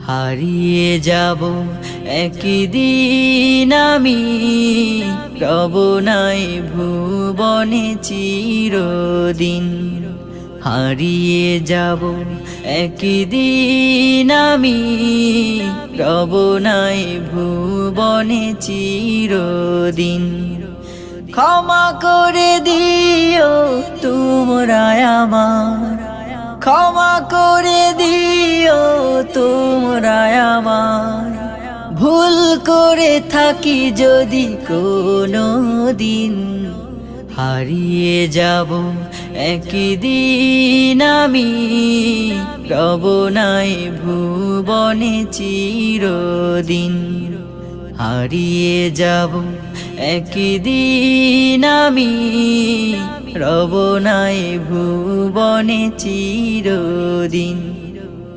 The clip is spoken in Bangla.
হারিয়ে যাব একদিন আমি, রব নাই ভুবনে চিরদিন। হারিয়ে যাব একদিন আমি, রব নাই ভুবনে চিরদিন। ক্ষমা করে দিও তোমরা আমার, ক্ষমা করে দিও তোমরা আমার। ভুল করে থাকি যদি কোনো দিন, হারিয়ে যাব একদিন আমি, রব নাই ভুবনে চিরদিন। হারিয়ে যাব একদিন আমি, রব নাই ভুবনে চিরদিন।